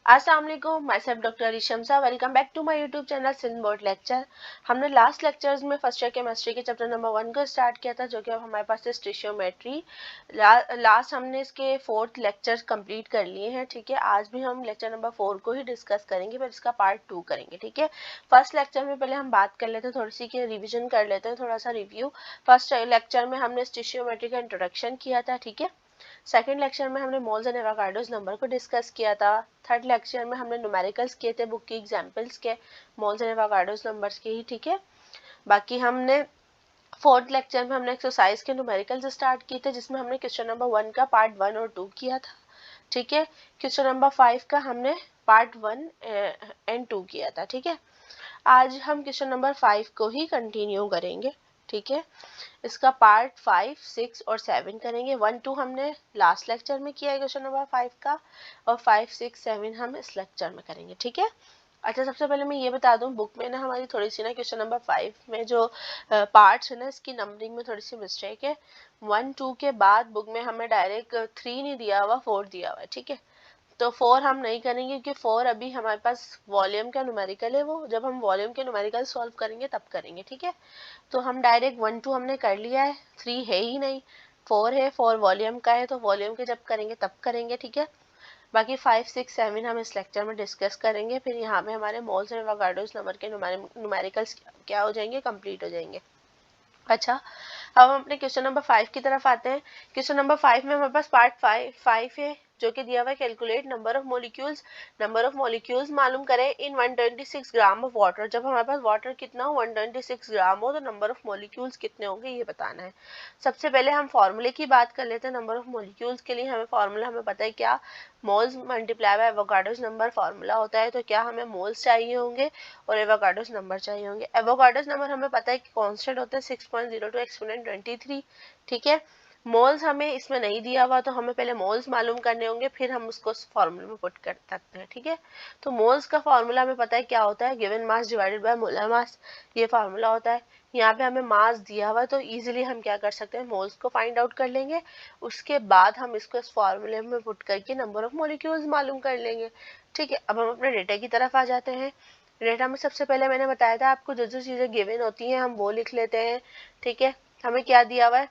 अस्सलाम वालेकुम, myself doctor Rishamsa. Welcome back to my YouTube channel Sindh board lecture. हमने last lectures में first year chemistry के chapter number 1 को स्टार्ट किया था, जो कि अब हमारे पास है स्टिशियोमेट्री। लास्ट हमने इसके 4th लेक्चर्स कंप्लीट कर लिए हैं। ठीक है, आज भी हम लेक्चर नंबर 4 को ही डिस्कस करेंगे, पर इसका पार्ट 2 करेंगे। ठीक है, फर्स्ट लेक्चर में पहले हम बात कर लेते हैं, थोड़ी सी की रिविजन कर लेते हैं, थोड़ा सा रिव्यू। फर्स्ट लेक्चर में हमने स्टिशियोमेट्री का इंट्रोडक्शन किया था। ठीक है, सेकेंड लेक्चर में हमने मोल्स एंड एवोगाड्रोस नंबर को डिस्कस किया था। थर्ड लेक्चर में हमने न्यूमेरिकल्स किए थे, बुक की एग्जांपल्स के मोल्स एंड एवोगाड्रोस नंबर्स के ही। ठीक है, बाकी हमने फोर्थ लेक्चर में हमने एक्सरसाइज के न्यूमेरिकल्स स्टार्ट किए थे, जिसमें हमने क्वेश्चन नंबर 1 का पार्ट 1 और 2 किया था। ठीक है, क्वेश्चन नंबर 5 का हमने पार्ट 1 एंड 2 किया था। ठीक है, आज हम क्वेश्चन नंबर 5 को ही कंटिन्यू करेंगे। ठीक है, इसका पार्ट 5, 6 और 7 करेंगे। 1, 2 हमने लास्ट लेक्चर में किया है क्वेश्चन नंबर 5 का, और 5, 6, 7 हम इस लेक्चर में करेंगे। ठीक है, अच्छा, सबसे पहले मैं ये बता दूं, बुक में ना हमारी थोड़ी सी ना क्वेश्चन नंबर 5 में जो पार्ट्स है ना, इसकी नंबरिंग में थोड़ी सी मिस्टेक है। 1, 2 के बाद बुक में हमें डायरेक्ट 3 नहीं दिया हुआ, 4 दिया हुआ है। ठीक है, तो 4 हम नहीं करेंगे, क्योंकि 4 अभी हमारे पास वॉल्यूम का न्यूमेरिकल है, वो जब हम वॉल्यूम के न्यूमेरिकल सॉल्व करेंगे तब करेंगे। ठीक है, तो हम डायरेक्ट 1, 2 हमने कर लिया है, 3 है ही नहीं, 4 है, 4 वॉल्यूम का है, तो वॉल्यूम के जब करेंगे तब करेंगे। ठीक है, बाकी 5, 6, 7 हम इस लेक्चर में डिस्कस करेंगे। फिर यहाँ पे हमारे मोल्स एंड एवोगाड्रोस नंबर के न्यूमेरिकल्स क्या हो जाएंगे, कंप्लीट हो जाएंगे। अच्छा, अब हम अपने क्वेश्चन नंबर 5 की तरफ आते हैं। क्वेश्चन नंबर 5 में हमारे पास पार्ट 5 है, जो कि दिया हुआ है calculate number of molecules. Number of molecules मालूम करें इन 126 ग्राम ऑफ वाटर। जब हमारे पास वाटर कितना हो, 126 ग्राम हो, तो नंबर ऑफ मॉलिक्यूल्स कितने होंगे ये बताना है। सबसे पहले हम फॉर्मूले की बात कर लेते हैं। नंबर ऑफ मॉलिक्यूल्स के लिए हमें फॉर्मूला हमें पता है क्या, moles multiply by Avogadro's number formula होता है। तो क्या हमें मोल्स चाहिए होंगे और एवोगाड्रोस नंबर चाहिए होंगे। एवोगाड्रोस नंबर हमें पता है कि कांस्टेंट होता है 6.02 एक्सपोनेंट 23। ठीक है, मोल्स हमें इसमें नहीं दिया हुआ, तो हमें पहले मोल्स मालूम करने होंगे, फिर हम उसको फॉर्मूले में पुट कर सकते हैं। ठीक है, तो मोल्स का फॉर्मूला हमें पता है क्या होता है, given mass divided by molar मास, ये फॉर्मूला होता है। यहाँ पे हमें मास दिया हुआ, तो इजीली हम क्या कर सकते हैं, मोल्स को फाइंड आउट कर लेंगे। उसके बाद हम इसको इस फॉर्मूले में पुट करके नंबर ऑफ मॉलिक्यूल्स मालूम कर लेंगे। ठीक है, अब हम अपने डेटा की तरफ आ जाते हैं। डेटा में सबसे पहले मैंने बताया था आपको, जो जो चीजें गिवन होती हैं हम वो लिख लेते हैं। ठीक है, हमें क्या दिया हुआ है,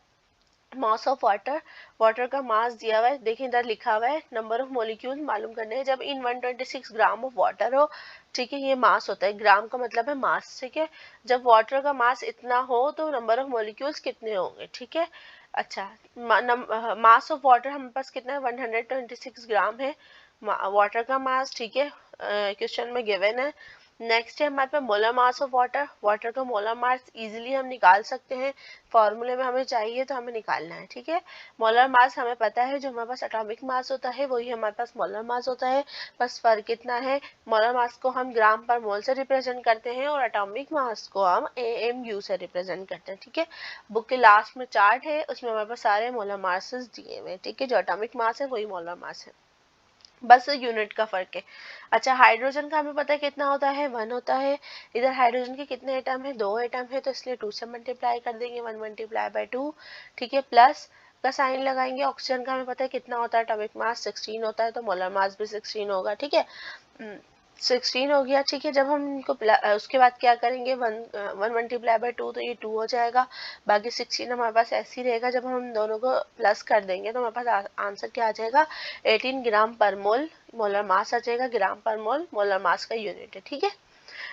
मास ऑफ वाटर, वाटर का मास दिया हुआ है। देखिए इधर लिखा हुआ है नंबर ऑफ मॉलिक्यूल मालूम करने हैं जब इन 126 ग्राम ऑफ वाटर हो। ठीक है, ये मास होता है, ग्राम का मतलब है मास। ठीक है, जब वाटर का मास इतना हो तो नंबर ऑफ मॉलिक्यूल्स कितने होंगे। ठीक है, अच्छा, मास ऑफ वाटर हमारे पास कितना है, 126 ग्राम है वाटर का मास। ठीक है, क्वेश्चन में गिवन है। नेक्स्ट है हमारे पास molar mass of water, water का मोलर मास इजीली हम निकाल सकते हैं, फॉर्मूले में हमें चाहिए तो हमें निकालना है। ठीक है, मोलर मास हमें पता है, जो हमारे पास एटॉमिक मास होता है वही हमारे पास मोलर मास होता है। बस फर्क कितना है, मोलर मास को हम ग्राम पर मोल से रिप्रेजेंट करते हैं और एटॉमिक मास को हम AMU से रिप्रेजेंट करते हैं। ठीक है, बुक के लास्ट में चार्ट है, उसमें हमारे पास सारे मोलर मासेस दिए हुए हैं। ठीक है, जो एटॉमिक मास है वही मोलर मास है, बस यूनिट का फर्क है। अच्छा, हाइड्रोजन का हमें पता है कितना होता है, 1 होता है। इधर हाइड्रोजन के कितने एटम है, 2 एटम है, तो इसलिए 2 से मल्टीप्लाई कर देंगे, 1 मल्टीप्लाई बाय 2। ठीक है, प्लस का साइन लगाएंगे। ऑक्सीजन का हमें पता है कितना होता है, एटॉमिक मास 16 होता है, तो मोलर मास भी 16 होगा। ठीक है, 16 हो गया। ठीक है, जब हम इनको उसके बाद क्या करेंगे, 1 मल्टीप्लाई बाय 2, तो ये 2 हो जाएगा। बाकी 16 हमारे पास ऐसे ही रहेगा। जब हम दोनों को प्लस कर देंगे तो हमारे पास आंसर क्या आ जाएगा, 18 ग्राम पर मोल मोलर मास आ जाएगा। ग्राम पर मोल मोलर मास का यूनिट है। ठीक है,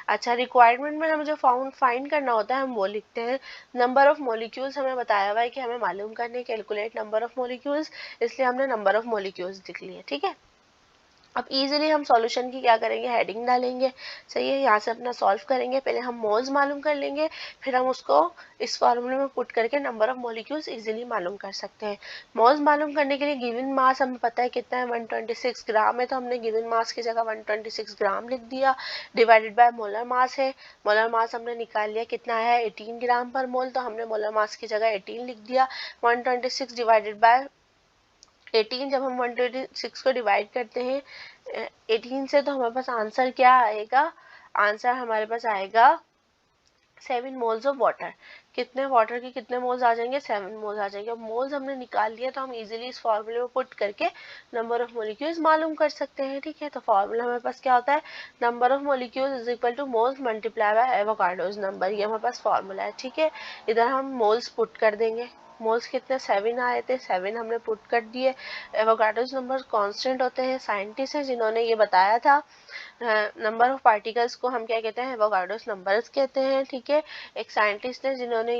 अच्छा, रिक्वायरमेंट में हमें जो फाइंड करना होता है हम वो लिखते हैं। नंबर ऑफ मॉलिक्यूल्स हमें बताया हुआ है कि हमें मालूम करने, कैलकुलेट नंबर ऑफ मॉलिक्यूल्स, इसलिए हमने नंबर ऑफ मॉलिक्यूल्स लिख लिए। ठीक है, अब इजीली हम सॉल्यूशन की क्या करेंगे, हेडिंग डालेंगे। सही है, यहाँ से अपना सॉल्व करेंगे। पहले हम मोल्स मालूम कर लेंगे, फिर हम उसको इस फॉर्मूले में पुट करके नंबर ऑफ मॉलिक्यूल्स इजीली मालूम कर सकते हैं। मोल्स मालूम करने के लिए गिवन मास हमें पता है कितना है, 126 ग्राम है, तो हमने गिवन मास की जगह 126 ग्राम लिख दिया। डिवाइडेड बाय मोलर मास है, मोलर मास हमने निकाल लिया कितना है, 18 ग्राम पर मोल, तो हमने मोलर मास की जगह 18 लिख दिया। 126 डिवाइडेड बाय 18, जब हम 126 को डिवाइड करते हैं 18 से, तो हमारे पास आंसर क्या आएगा, आंसर हमारे पास आएगा 7 मोल्स ऑफ वाटर। कितने वाटर के कितने मोल्स आ जाएंगे, 7 मोल्स आ जाएंगे। अब मोल्स हमने निकाल लिया तो हम इजीली इस फॉर्मूले में पुट करके नंबर ऑफ मॉलिक्यूल्स मालूम कर सकते हैं। ठीक है, तो फॉर्मूला हमारे पास क्या होता है, number of molecules is equal two moles multiply by Avogadro's number, ये हमारे पास फॉर्मूला है। ठीक है, इधर हम मोल्स पुट कर देंगे। मोल्स कितने 7 आए थे, 7 हमने पुट कर दिए। एवोगाड्रोस नंबर कांस्टेंट होते हैं, साइंटिस्ट हैं जिन्होंने ये बताया था। नंबर ऑफ पार्टिकल्स को हम क्या कहते हैं, एवोगाड्रोस नंबर्स कहते हैं। ठीक है, एक साइंटिस्ट है जिन्होंने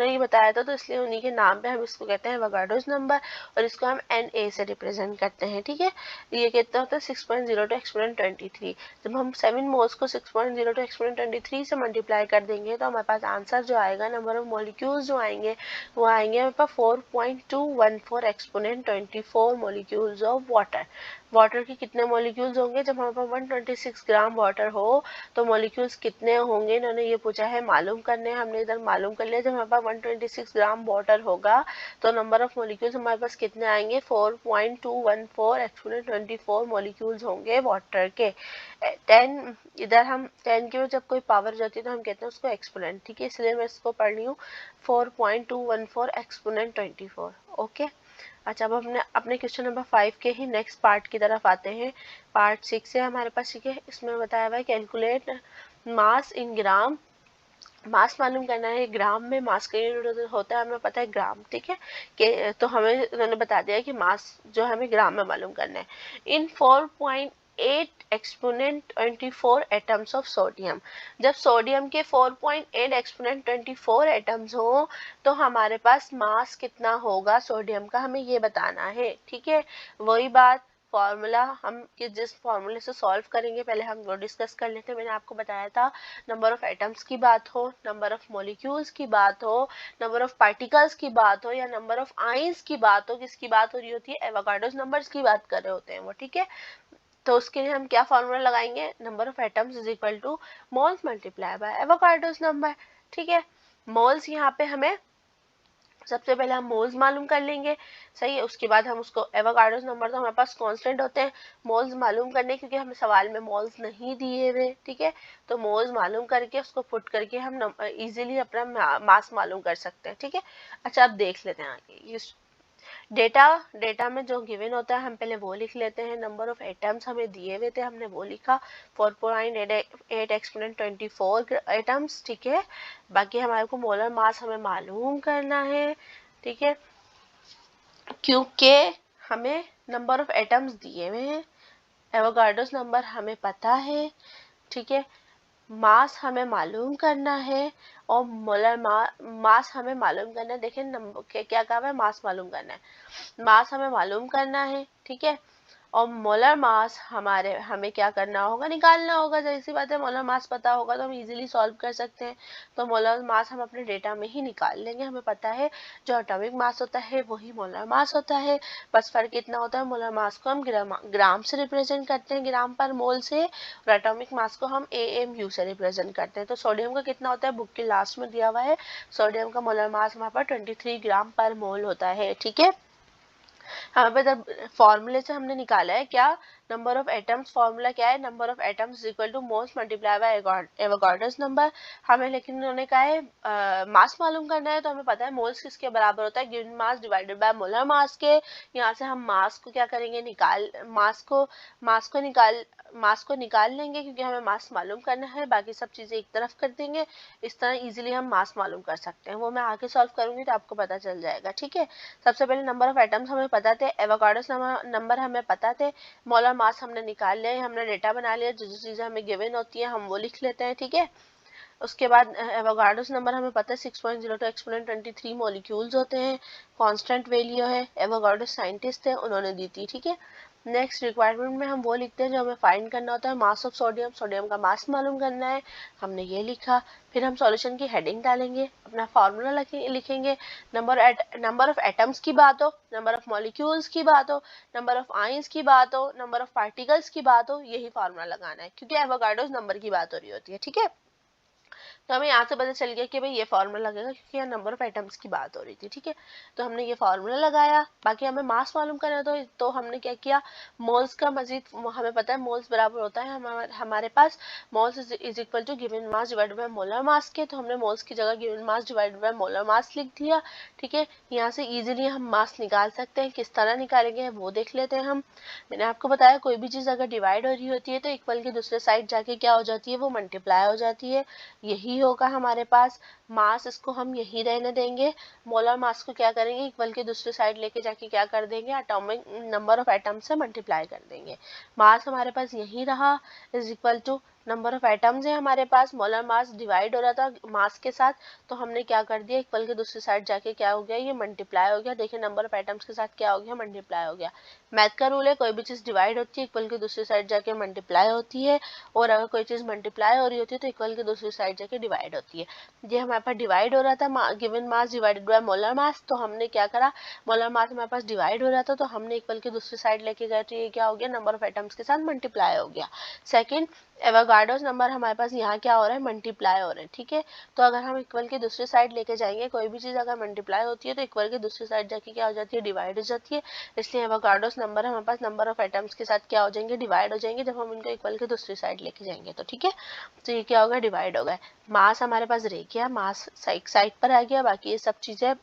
ये बताया था, तो इसलिए उन्हीं के नाम पे हम इसको कहते हैं एवोगाड्रोस नंबर, और इसको हम Na से रिप्रेजेंट करते हैं। ठीक है, ये कितना होता है 6.02 एक्सपोनेंट 23। जब हम 7 मोल्स को 6.02 एक्सपोनेंट 23 से मल्टीप्लाई कर देंगे तो हमारे पास आंसर जो आएगा, नंबर ऑफ मॉलिक्यूल्स जो आएंगे वो आएंगे हमारे पास 4.214 exponent 24 molecules of water. Water के कितने मॉलिक्यूल्स होंगे, जब हमारे पास 126 ग्राम वाटर हो तो मॉलिक्यूल्स कितने होंगे, इन्होंने ये पूछा है, मालूम करने। हमने इधर मालूम कर लिया, जब हमारे पास 126 ग्राम वाटर होगा तो नंबर ऑफ मॉलिक्यूल्स हमारे पास कितने आएंगे, 4.214 एक्सपोनेंट 24 मॉलिक्यूल्स होंगे वाटर के। 10 इधर हम 10 की जब कोई पावर जाती है तो हम कहते हैं उसको एक्सपोनेंट। ठीक है, इसलिए मैं इसको पढ़ रही हूँ 4.214 एक्सपोनेंट 24। ओके, अच्छा, अब हमने अपने क्वेश्चन नंबर 5 के ही नेक्स्ट पार्ट की तरफ आते हैं। पार्ट 6 है हमारे पास। ठीक है, इसमें बताया हुआ है कैलकुलेट मास इन ग्राम। मास मालूम करना है, ग्राम में मास का यूनिट होता है, हमें पता है ग्राम। ठीक है, कि तो हमें उन्होंने बता दिया कि मास जो हमें ग्राम में मालूम करना है। इन 4.8 एक्सपोनेंट 24 एटम्स ऑफ सोडियम, जब सोडियम के 4.8 एक्सपोनेंट 24 एटम्स हो तो हमारे पास मास कितना होगा सोडियम का, हमें ये बताना है। ठीक है, वही बात, फॉर्मूला हम कि जिस फॉर्मूले से सॉल्व करेंगे पहले हम वो डिस्कस कर लेते हैं। मैंने आपको बताया था, नंबर ऑफ एटम्स की बात हो, नंबर ऑफ मॉलिक्यूल्स की बात हो, नंबर ऑफ पार्टिकल्स की बात हो, या नंबर ऑफ आइंस की बात हो, किसकी बात हो रही होती है, एवोगाड्रोस नंबर्स की बात कर रहे होते हैं वो। ठीक है, तो उसके लिए हम क्या फॉर्मूला लगाएंगे, number of atoms is equal two moles multiply by Avogadro's number. ठीक है, मोल्स यहाँ पे हमें सबसे पहले हम मोल्स मालूम कर लेंगे, सही है। उसके बाद हम उसको एवोगाड्रोस नंबर तो हमारे पास कांस्टेंट होते हैं, मोल्स मालूम करने, क्योंकि हमें सवाल में मोल्स नहीं दिए हुए। ठीक है, तो मोल्स मालूम करके उसको पुट करके हम इजीली अपना मास मालूम कर सकते हैं। ठीक है, अच्छा, अब देख लेते हैं आगे। डेटा में जो गिवन होता है हम पहले वो लिख लेते हैं। नंबर ऑफ एटम्स हमें दिए हुए थे, हमने वो लिखा 4.8 एक्सपोनेंट 24 एटम्स। ठीक है, बाकी हमारे को मोलर मास हमें मालूम करना है। ठीक है, क्योंकि हमें नंबर ऑफ एटम्स दिए हुए हैं, एवोगाड्रोस नंबर हमें पता है। ठीक है, मास हमें मालूम करना है, और मोलर मास हमें मालूम करना है। देखिए नंबर क्या कहा है, मास मालूम करना है, मास हमें मालूम करना है। ठीक है, और मोलर मास हमें क्या करना होगा, निकालना होगा। जैसी सी बात है, मोलर मास पता होगा तो हम इजीली सॉल्व कर सकते हैं। तो मोलर मास हम अपने डेटा में ही निकाल लेंगे, हमें पता है जो एटॉमिक मास होता है वही मोलर मास होता है। बस फर्क इतना होता है, मोलर मास को हम ग्राम से रिप्रेजेंट करते हैं, ग्राम पर मोल से, और एटॉमिक मास को हम AMU से रिप्रेजेंट करते हैं। तो सोडियम का कितना होता है, बुक के लास्ट में दिया हुआ है, सोडियम का मोलर मास हमारे पास 23 ग्राम पर मोल होता है। ठीक है, हाँ, पर फॉर्मूले से हमने निकाला है क्या, नंबर ऑफ एटम्स, फॉर्मूला क्या है, number of atoms equal two moles multiply by Avogadro's number. हमें लेकिन उन्होंने कहा है मास मालूम करना है, तो हमें पता है मोल्स किसके बराबर होता है, given mass divided by molar mass के। यहाँ से हम मास को क्या करेंगे, मास को निकाल लेंगे, क्योंकि हमें मास मालूम करना है, बाकी सब चीजें एक तरफ कर देंगे। इस तरह इजीली हम मास मालूम कर सकते हैं, वो मैं आगे सॉल्व करूंगी तो आपको पता चल जाएगा। ठीक है, सबसे पहले नंबर ऑफ एटम्स हमें पता थे, एवोगाड्रोस नंबर हमें पता थे, मोलर मास हमने निकाल लिया, हमने डेटा बना लिया, जो जो चीजें हमें गिवन होती है हम वो लिख लेते हैं। ठीक है, उसके बाद एवोगाड्रोस नंबर हमें पता है 6.02 एक्सपोनेंट 23 मॉलिक्यूल्स होते हैं, कांस्टेंट वैल्यू है, एवोगाड्रोस साइंटिस्ट थे, उन्होंने दी थी। ठीक है, नेक्स्ट रिक्वायरमेंट में हम वो लिखते हैं जो हमें फाइंड करना होता है, मास ऑफ सोडियम, सोडियम का मास मालूम करना है, हमने ये लिखा। फिर हम सॉल्यूशन की हेडिंग डालेंगे, अपना फार्मूला लिखेंगे, नंबर ऑफ एटम्स की बात हो, नंबर ऑफ मॉलिक्यूल्स की बात हो, नंबर ऑफ आयंस की बात हो, नंबर ऑफ पार्टिकल्स की बात हो, यही फार्मूला लगाना है, क्योंकि एवोगाड्रोस नंबर की बात हो रही होती है। ठीक है, तो हमें यहाँ से पता चल गया कि भाई ये फॉर्मूला लगेगा क्योंकि यहाँ नंबर ऑफ एटम्स की बात हो रही थी, ठीक है। तो हमने ये फॉर्मूला लगाया। बाकी हमें मास मालूम करना तो हमने क्या किया, मोल्स का मजीद, हमें पता है मोल्स बराबर होता है हमारे पास moles is equal to given mass divided by molar mass के, तो हमने मोल्स की जगह given mass divided by molar mass लिख दिया, ठीक है। यहाँ से इजीली हम मास निकाल सकते हैं। किस तरह निकालेंगे वो देख लेते हैं हम। मैंने आपको बताया कोई भी चीज अगर डिवाइड हो रही होती है तो इक्वल के दूसरे साइड जाके क्या हो जाती है, वो मल्टीप्लाई हो जाती है। यही होगा हमारे पास मास, इसको हम यही रहने देंगे। मोलर मास को क्या करेंगे, इक्वल के दूसरे साइड लेके जाके क्या कर देंगे, एटॉमिक नंबर ऑफ एटम से मल्टीप्लाई कर देंगे। मास हमारे पास यही रहा, is equal to number of atoms है हमारे पास। मोलर मास डिवाइड हो रहा था मास के साथ, तो हमने क्या कर दिया, इक्वल के दूसरी साइड जाके क्या हो गया, ये मल्टीप्लाई हो गया। देखिए नंबर ऑफ एटम्स के साथ क्या हो गया, मल्टीप्लाई हो गया। मैथ का रूल है, कोई भी चीज डिवाइड होती है इक्वल के दूसरी साइड जाके मल्टीप्लाई होती है, और अगर कोई चीज मल्टीप्लाई हो रही होती है तो इक्वल के दूसरी साइड जाके डिवाइड होती है। ये हमारे पास डिवाइड हो रहा था given mass divided by molar मास, तो हमने क्या करा, मोलर मास हमारे पास डिवाइड हो रहा था तो हमने इक्वल के दूसरी साइड लेके गए, तो ये क्या हो गया, नंबर ऑफ एटम्स के साथ मल्टीप्लाई हो गया। सेकंड, एवोगाड्रोस नंबर हमारे पास यहाँ क्या हो रहा है, मल्टीप्लाई हो रहे हैं, ठीक है। तो अगर हम इक्वल की दूसरी साइड लेके जाएंगे, कोई भी चीज अगर मल्टीप्लाई होती है तो इक्वल की दूसरी साइड जाके क्या हो जाती है, डिवाइड हो जाती है। इसलिए एवोगाड्रोस नंबर हमारे पास नंबर ऑफ एटम्स के साथ क्या हो जाएंगे, डिवाइड हो जाएंगे जब हम इनको इक्वल की दूसरी साइड लेके जाएंगे, तो ठीक है। तो ये क्या होगा, डिवाइड हो गया। मास हमारे पास रह गया, मास साइड पर आ गया। बाकी ये सब चीजें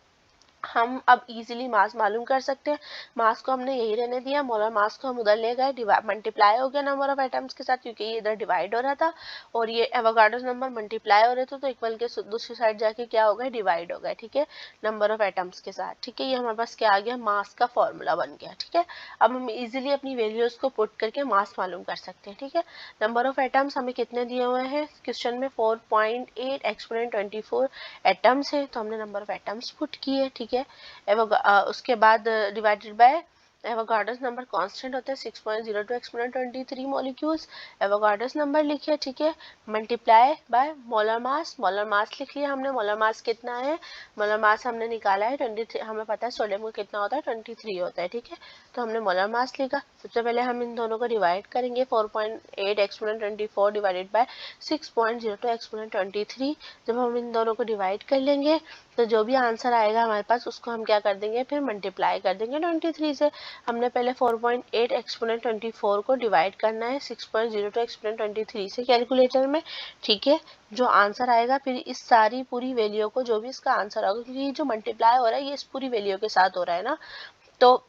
हम अब इजीली मास मालूम कर सकते हैं। मास को हमने यही रहने दिया, मोलर मास को हम उधर ले गए, मल्टीप्लाई हो गया नंबर ऑफ एटम्स के साथ क्योंकि ये इधर डिवाइड हो रहा था, और ये एवोगाड्रोस नंबर मल्टीप्लाई हो रहे थे तो इक्वल के दूसरी साइड जाके क्या हो गए, डिवाइड हो गए, ठीक है, नंबर ऑफ एटम्स के साथ, ठीक है। ये हमारे पास क्या आ गया, मास का फॉर्मूला बन गया, ठीक है। अब हम इजिली अपनी वैल्यूज को पुट करके मास मालूम कर सकते हैं, ठीक है। नंबर ऑफ एटम्स हमें कितने दिए हुए हैं क्वेश्चन में, 4.8 एक्सपोनेंट 24 एटम्स है, तो हमने नंबर ऑफ एटम्स पुट किए, ठीक है। उसके बाद divided by Avogadro's number constant होता है 6.02 एक्सपोनेंट 23 मॉलिक्यूल्स, एवोगाड्रोस नंबर लिखे, ठीक है। Multiply by molar mass, molar mass लिख लिया हमने। मोलर मास कितना है, मोलर मास हमने निकाला है 23, हमें पता है सोडियम का कितना होता है, 23 होता है, ठीक है। तो हमने मोलर मास लिखा। सबसे पहले हम इन दोनों को डिवाइड करेंगे, 4.8 एक्सपोनेंट 24 डिवाइडेड बाय 6.02 एक्सपोनेंट 23। जब हम इन दोनों को डिवाइड कर लेंगे तो जो भी आंसर आएगा हमारे पास उसको हम क्या कर देंगे, फिर मल्टीप्लाई कर देंगे 23 से। हमने पहले 4.8 एक्सपोनेंट 24 को डिवाइड करना है 6.02 एक्सपोनेंट 23 से कैलकुलेटर में, ठीक है। जो आंसर आएगा फिर इस सारी पूरी वैल्यू को, जो भी इसका आंसर होगा, क्योंकि जो मल्टीप्लाई हो रहा है ये इस पूरी वैल्यू के साथ हो रहा है ना, तो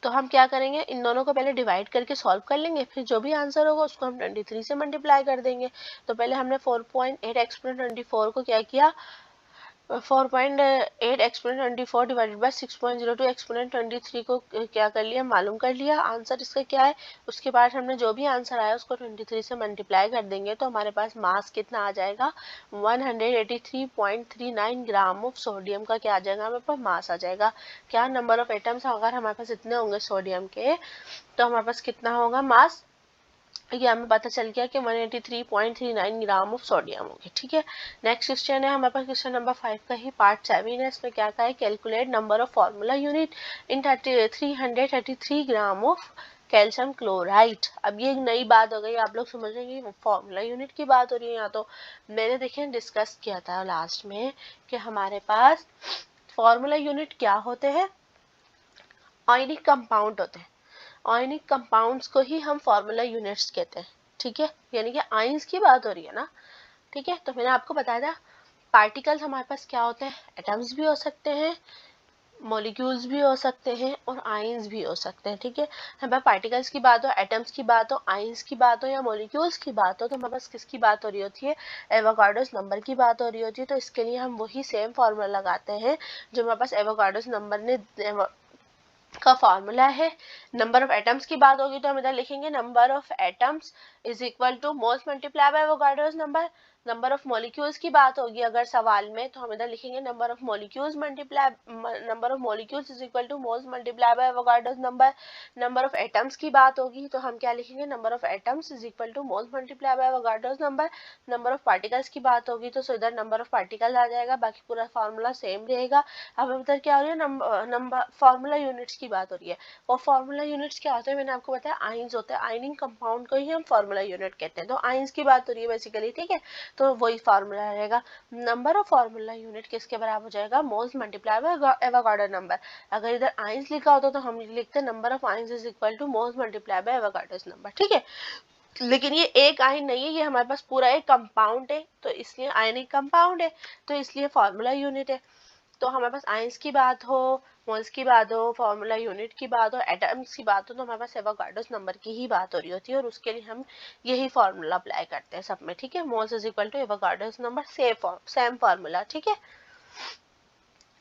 हम क्या करेंगे, इन दोनों को पहले डिवाइड करके सॉल्व कर लेंगे, फिर जो भी आंसर होगा उसको हम 23 से मल्टीप्लाई कर देंगे। तो पहले हमने 4.8 एक्सपोनेंट 24 को क्या किया, 4.8 एक्सपोनेंट 24 डिवाइडेड बाय 6.02 एक्सपोनेंट 23 को क्या कर लिया, मालूम कर लिया आंसर इसका क्या है। उसके बाद हमने जो भी आंसर आया उसको 23 से मल्टीप्लाई कर देंगे, तो हमारे पास मास कितना आ जाएगा, 183.39 ग्राम ऑफ सोडियम का क्या आ जाएगा, हमारे पास मास आ जाएगा। क्या नंबर ऑफ एटम्स अगर हमारे पास इतने होंगे सोडियम के, तो हमारे पास कितना होगा मास, ये हमें पता चल गया कि 183.39 ग्राम ऑफ सोडियम होगी, ठीक है। नेक्स्ट क्वेश्चन है हमारे पास क्वेश्चन नंबर 5 का ही पार्ट 7 है। इसमें क्या कहा है, calculate number of formula unit in 333 gram of calcium chloride. अब ये एक नई बात हो गई, आप लोग समझ रहे हैं फॉर्मूला यूनिट की बात हो रही है यहाँ। तो मैंने देखिए डिस्कस किया था लास्ट में कि हमारे पास फॉर्मूला यूनिट क्या होते हैं, आयनिक कंपाउंड होते हैं। आयनिक कंपाउंड्स को ही हम फॉर्मूला यूनिट्स कहते हैं, ठीक है, यानी कि आयंस की बात हो रही है ना, ठीक है। तो मैंने आपको बताया था पार्टिकल्स हमारे पास क्या होते हैं, एटम्स भी हो सकते हैं, मॉलिक्यूल्स भी हो सकते हैं, और आयंस भी हो सकते हैं, ठीक है। हमारे पार्टिकल्स की बात हो, एटम्स की बात हो, आयंस की बात हो या मॉलिक्यूल्स की बात हो, तो हमारे पास किसकी बात हो रही होती है, एवोगाड्रोस नंबर की बात हो रही होती है। तो इसके लिए हम वही सेम फॉर्मूला लगाते हैं जो हमारे पास एवोगाड्रोस नंबर ने का फॉर्मूला है। नंबर ऑफ एटम्स की बात होगी तो हम इधर लिखेंगे number of atoms is equal two moles multiply by Avogadro's number. Number of molecules की बात होगी अगर सवाल में, तो हम इधर लिखेंगे number of molecules multiply, number of molecules is equal two moles multiply by Avogadro's number. Number of atoms की बात होगी तो हम क्या लिखेंगे, number of atoms is equal two moles multiply by Avogadro's number. Number of particles की बात होगी तो इधर नंबर ऑफ पार्टिकल आ जाएगा, बाकी पूरा फॉर्मूला सेम रहेगा। अब इधर क्या हो रही है, नंबर फॉर्मूला यूनिट्स की बात हो रही है। और फॉर्मूला यूनिट्स क्या होते हैं, मैंने आपको बताया आयंस होते हैं, आयनिक कंपाउंड को ही हम फॉर्मूला यूनिट कहते हैं। तो आयंस की बात हो रही है बेसिकली, ठीक है। तो वही फार्मूला रहेगा। नंबर ऑफ फार्मूला यूनिट किसके बराबर हो जाएगा, moles multiply by Avogadro number. अगर इधर आइंस लिखा होता तो हम लिखते number of ions is equal two moles multiply by Avogadro number, ठीक है। लेकिन ये एक आयन नहीं है, ये हमारे पास पूरा एक कंपाउंड है, तो इसलिए आयनिक कंपाउंड है, तो इसलिए फार्मूला यूनिट है। तो हमारे पास आयंस की बात हो, मोल्स की बात हो, फार्मूला यूनिट की बात हो, एटम्स की बात हो, तो हमारे पास एवोगाड्रो नंबर की ही बात हो रही होती है, और उसके लिए हम यही फार्मूला अप्लाई करते हैं सब में, ठीक है। Moles is equal to Avogadro number, same formula, ठीक है।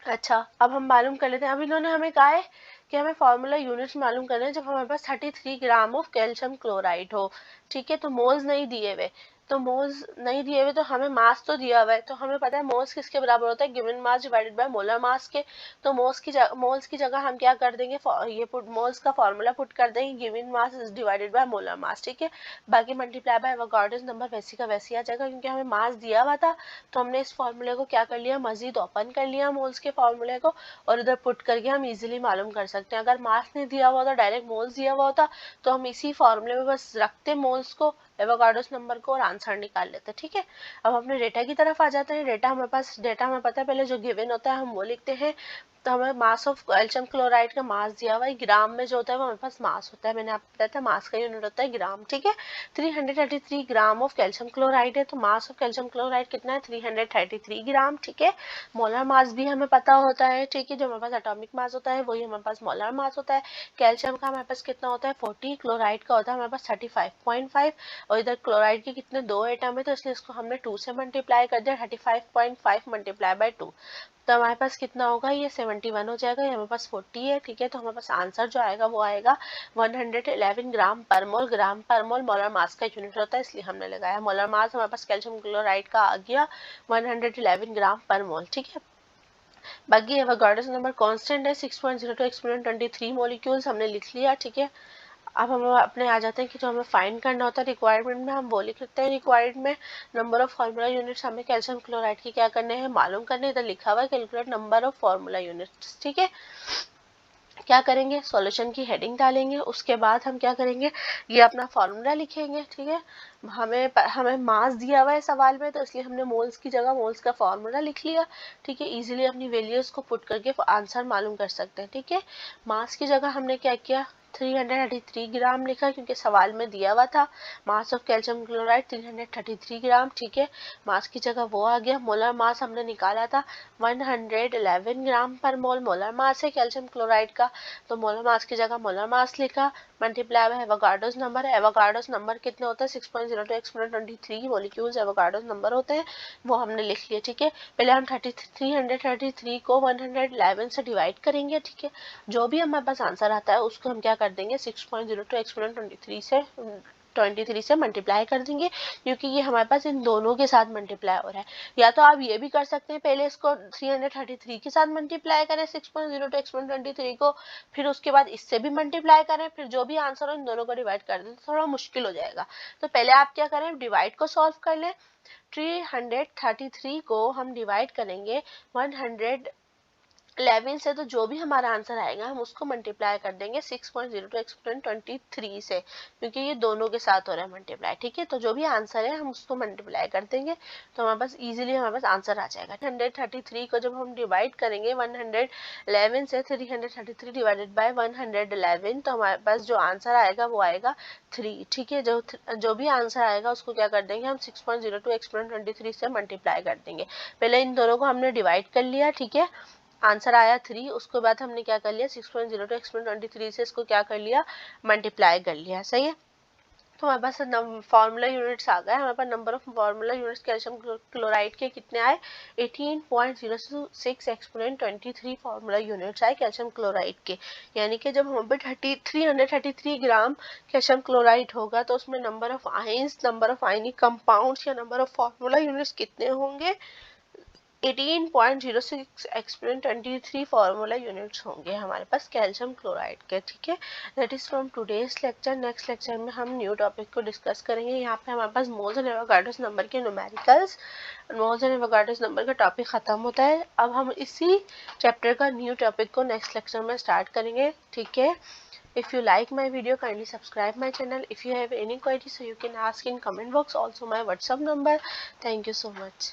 अच्छा, अब हम मालूम कर लेते हैं। अब इन्होंने हमें कहा है कि हमें फार्मूला यूनिट्स मालूम करना है जब हमारे पास 33 ग्राम ऑफ कैल्शियम क्लोराइड हो, ठीक है। तो मोल्स नहीं दिए हुए, तो मोल्स नहीं दिए हुए, तो हमें मास तो दिया हुआ है, तो हमें पता है मोल्स किसके बराबर होता है, given mass divided by molar mass के। तो मोल्स की जगह हम क्या कर देंगे, ये मोल्स का फार्मूला पुट कर देंगे, given mass is divided by molar मास, ठीक है। बाकी मल्टीप्लाई बाय एवोगाड्रो नंबर वैसी का वैसी आ जाएगा, क्योंकि हमें मास दिया हुआ था, तो हमने इस फार्मूले को क्या कर लिया, मजीद ओपन कर लिया मोल्स के फार्मूले को, और इधर पुट करके हम इजीली मालूम कर सकते हैं। अगर मास नहीं दिया हुआ होता, डायरेक्ट मोल्स दिया हुआ होता, तो हम इसी फार्मूले में बस रखते मोल्स को, एवोगाड्रो नंबर को, और आंसर निकाल लेते, ठीक है। अब अपने डेटा की तरफ आ जाते हैं। डेटा हमें पता है, पहले जो गिवन होता है हम वो लिखते हैं। तो हमें मास ऑफ कैल्शियम क्लोराइड का मास दिया हुआ है, ग्राम में जो होता है वो हमारे पास मास होता है, मैंने आपको बताया था मास का यूनिट होता है ग्राम, ठीक है। 333 ग्राम ऑफ कैल्शियम क्लोराइड है, तो मास ऑफ कैल्शियम क्लोराइड कितना है, 333 ग्राम, ठीक है। मोलर मास भी हमें पता होता है, ठीक है, जो हमारे पास एटॉमिक मास होता है वही हमारे पास मोलर मास होता है। कैल्शियम का हमारे पास कितना होता है, 40, क्लोराइड का होता है हमारे पास 35.5, और इधर क्लोराइड के कितने, 2 एटम है, तो इसलिए इसको हमने 2 से मल्टीप्लाई कर दिया, 35.5 मल्टीप्लाई बाय 2, तो हमारे पास कितना होगा, ये 71 हो जाएगा, ये हमारे पास 40 है, ठीक है। तो हमारे पास आंसर जो आएगा वो आएगा 111 ग्राम पर मोल। ग्राम पर मोल मोलर मास का यूनिट होता है, इसलिए हमने लगाया मोलर मास हमारे पास कैल्शियम क्लोराइड का आ गया 111 ग्राम पर मोल, ठीक है। बाकी एवोगाड्रो नंबर कांस्टेंट है 6.02 एक्सपोनेंट 23 मॉलिक्यूल्स, हमने लिख लिया, ठीक है। अब हम अपने आ जाते हैं कि जो हमें फाइंड करना होता है रिक्वायरमेंट में, हम वो लिख सकते हैं। रिक्वायर्ड में नंबर ऑफ फार्मूला यूनिट्स हमें कैल्शियम क्लोराइड की क्या करने हैं, मालूम करने। इधर लिखा हुआ है calculate number of formula units, ठीक है। क्या करेंगे, सॉल्यूशन की हेडिंग डालेंगे, उसके बाद हम क्या करेंगे, ये अपना फार्मूला लिखेंगे, ठीक है। हमें मास दिया हुआ है सवाल में, तो इसलिए हमने मोल्स की जगह मोल्स का फार्मूला लिख लिया, ठीक है। इजीली अपनी वैल्यूज को पुट करके आंसर मालूम कर सकते हैं, ठीक है। मास की जगह हमने क्या किया, 333 ग्राम लिखा, क्योंकि सवाल में दिया हुआ था मास ऑफ कैल्शियम क्लोराइड 333 ग्राम, ठीक है। मास की जगह वो आ गया। मोलर मास हमने निकाला था 111 ग्राम पर मोल, मोलर मास है कैल्शियम क्लोराइड का, तो मोलर मास की जगह मोलर मास लिखा, multiply by Avogadro number. Avogadro number कितने होते हैं, 6.02 एक्सपोनेंट 23 मॉलिक्यूल्स एवोगाड्रो नंबर होते हैं, वो हमने लिख लिया, ठीक है। पहले हम 333 को 111 से डिवाइड करेंगे, ठीक है। जो भी हमारे पास आंसर आता है उसको हम क्या कर देंगे, 6.02 एक्सपोनेंट 23 से मल्टीप्लाई कर देंगे, क्योंकि ये हमारे पास इन दोनों के साथ मल्टीप्लाई हो रहा है। या तो आप ये भी कर सकते हैं, पहले इसको 333 के साथ मल्टीप्लाई करें 6.02 एक्सपोनेंट 23 को, फिर उसके बाद इससे भी मल्टीप्लाई करें, फिर जो भी आंसर हो इन दोनों को डिवाइड कर दें, तो थोड़ा मुश्किल हो जाएगा। तो पहले आप क्या करें, डिवाइड को सॉल्व कर लें। 333 को हम डिवाइड करेंगे 111 से, तो जो भी हमारा आंसर आएगा हम उसको मल्टीप्लाई कर देंगे 6.02 एक्सपोनेंट 23 से, क्योंकि ये दोनों के साथ हो रहा है मल्टीप्लाई, ठीक है। तो जो भी आंसर है हम उसको मल्टीप्लाई कर देंगे, तो हमारे पास इजीली हमारे पास आंसर आ जाएगा। 133 को जब हम डिवाइड करेंगे 111 से, 333 डिवाइडेड बाय 111, तो हमारे पास जो आंसर आएगा वो आएगा 3, ठीक है। जो भी आंसर आएगा उसको क्या कर देंगे हम 6.02 एक्सपोनेंट 23 से मल्टीप्लाई कर देंगे। पहले इन दोनों को हमने डिवाइड कर लिया, ठीक है, आंसर आया 3, उसके बाद हमने क्या कर लिया 6.02 एक्सपोनेंट 23 से इसको क्या कर लिया, मल्टीप्लाई कर लिया, सही है। तो हमारे पास फार्मूला यूनिट्स आ गए, हमारे पास number of formula units calcium chloride के कितने आए, 18.06 एक्सपोनेंट 23 फार्मूला यूनिट्स आए कैल्शियम क्लोराइड के। यानी कि जब हम पे 333 ग्राम कैल्शियम क्लोराइड होगा, तो उसमें number of ions, number of ionic compounds या नंबर ऑफ फार्मूला यूनिट्स कितने होंगे, 18.06 एक्सपोनेंट 23 फार्मूला यूनिट्स होंगे हमारे पास कैल्शियम क्लोराइड के, ठीक है। That is from today's lecture. Next lecture में हम न्यू टॉपिक को डिस्कस करेंगे। यहाँ पे हमारे पास मोल्स एंड एवोगाड्रो नंबर के numericals, moles and Avogadro number का टॉपिक खत्म होता है। अब हम इसी चैप्टर का न्यू टॉपिक को नेक्स्ट लेक्चर में स्टार्ट करेंगे, ठीक है। If you like my video, kindly subscribe my channel. If you have any queries, so you can ask in comment box. Also my WhatsApp number. Thank you so much.